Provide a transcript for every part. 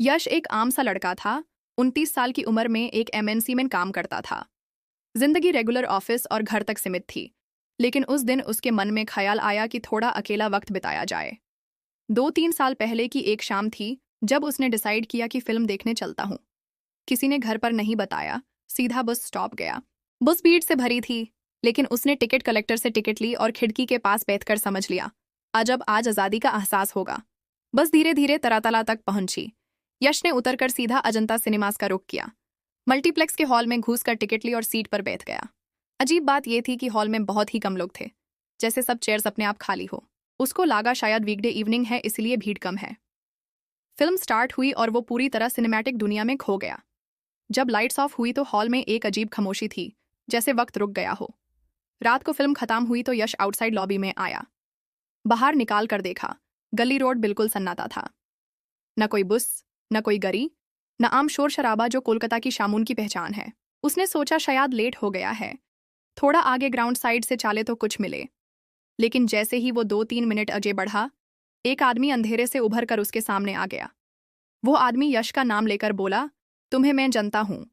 यश एक आम सा लड़का था। 29 साल की उम्र में एक एमएनसी में काम करता था। जिंदगी रेगुलर ऑफिस और घर तक सीमित थी। लेकिन उस दिन उसके मन में ख्याल आया कि थोड़ा अकेला वक्त बिताया जाए। 2-3 साल पहले की एक शाम थी जब उसने डिसाइड किया कि फिल्म देखने चलता हूँ। किसी ने घर पर नहीं बताया, सीधा बस स्टॉप गया। बस भीड़ से भरी थी, लेकिन उसने टिकट कलेक्टर से टिकट ली और खिड़की के पास बैठकर समझ लिया, आज आज़ादी का एहसास होगा। बस धीरे धीरे तरातला तक पहुंची। यश ने उतरकर सीधा अजंता सिनेमास का रुख किया। मल्टीप्लेक्स के हॉल में घुसकर टिकट ली और सीट पर बैठ गया। अजीब बात यह थी कि हॉल में बहुत ही कम लोग थे, जैसे सब चेयर्स अपने आप खाली हो। उसको लगा शायद वीकडे इवनिंग है, इसलिए भीड़ कम है। फिल्म स्टार्ट हुई और वो पूरी तरह सिनेमैटिक दुनिया में खो गया। जब लाइट्स ऑफ हुई तो हॉल में एक अजीब खामोशी थी, जैसे वक्त रुक गया हो। रात को फिल्म खत्म हुई तो यश आउटसाइड लॉबी में आया। बाहर निकाल कर देखा, गली रोड बिल्कुल सन्नाटा था। न कोई बस, न कोई गरी, न आम शोर शराबा जो कोलकाता की शामून की पहचान है। उसने सोचा शायद लेट हो गया है, थोड़ा आगे ग्राउंड साइड से चाले तो कुछ मिले। लेकिन जैसे ही वो 2-3 मिनट आगे बढ़ा, एक आदमी अंधेरे से उभर कर उसके सामने आ गया। वो आदमी यश का नाम लेकर बोला, तुम्हें मैं जानता हूँ।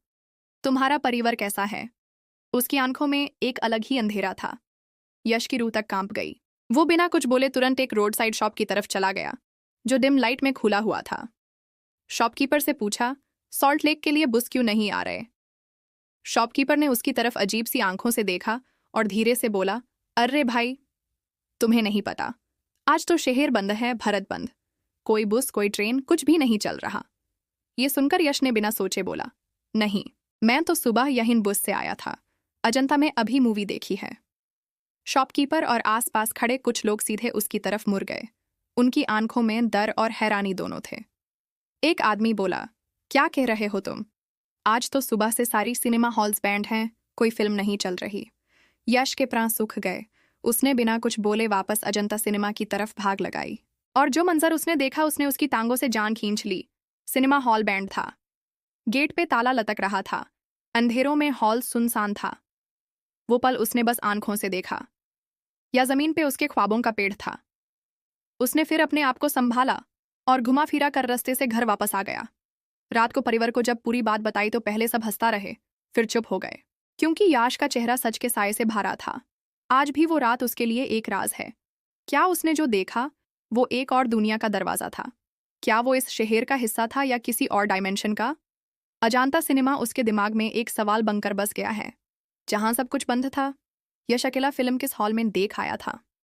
तुम्हारा परिवार कैसा है? उसकी आंखों में एक अलग ही अंधेरा था। यश की रूह तक कांप गई। वो बिना कुछ बोले तुरंत एक रोड साइड शॉप की तरफ चला गया, जो डिम लाइट में खुला हुआ था। शॉपकीपर से पूछा, सॉल्ट लेक के लिए बस क्यों नहीं आ रहे? शॉपकीपर ने उसकी तरफ अजीब सी आंखों से देखा और धीरे से बोला, अरे भाई, तुम्हें नहीं पता, आज तो शहर बंद है, भारत बंद। कोई बस, कोई ट्रेन, कुछ भी नहीं चल रहा। ये सुनकर यश ने बिना सोचे बोला, नहीं, मैं तो सुबह यहीं बस से आया था, अजंता में अभी मूवी देखी है। शॉपकीपर और आसपास खड़े कुछ लोग सीधे उसकी तरफ मुड़ गए। उनकी आंखों में डर और हैरानी दोनों थे। एक आदमी बोला, क्या कह रहे हो तुम? आज तो सुबह से सारी सिनेमा हॉल्स बैंड हैं, कोई फिल्म नहीं चल रही। यश के प्राण सूख गए। उसने बिना कुछ बोले वापस अजंता सिनेमा की तरफ भाग लगाई। और जो मंजर उसने देखा उसने उसकी टांगों से जान खींच ली। सिनेमा हॉल बैंड था। गेट पे ताला लटक रहा था। अंधेरों में हॉल सुनसान था। वो पल उसने बस आंखों से देखा, या जमीन पे उसके ख्वाबों का पेड़ था। उसने फिर अपने आप को संभाला और घुमा फिरा कर रास्ते से घर वापस आ गया। रात को परिवार को जब पूरी बात बताई तो पहले सब हंसता रहे, फिर चुप हो गए, क्योंकि याश का चेहरा सच के साए से भरा था। आज भी वो रात उसके लिए एक राज है। क्या उसने जो देखा वो एक और दुनिया का दरवाजा था? क्या वो इस शहर का हिस्सा था या किसी और डायमेंशन का? अजानता सिनेमा उसके दिमाग में एक सवाल बनकर बस गया है। जहां सब कुछ बंद था, यश अकेला फिल्म किस हॉल में देख आया था?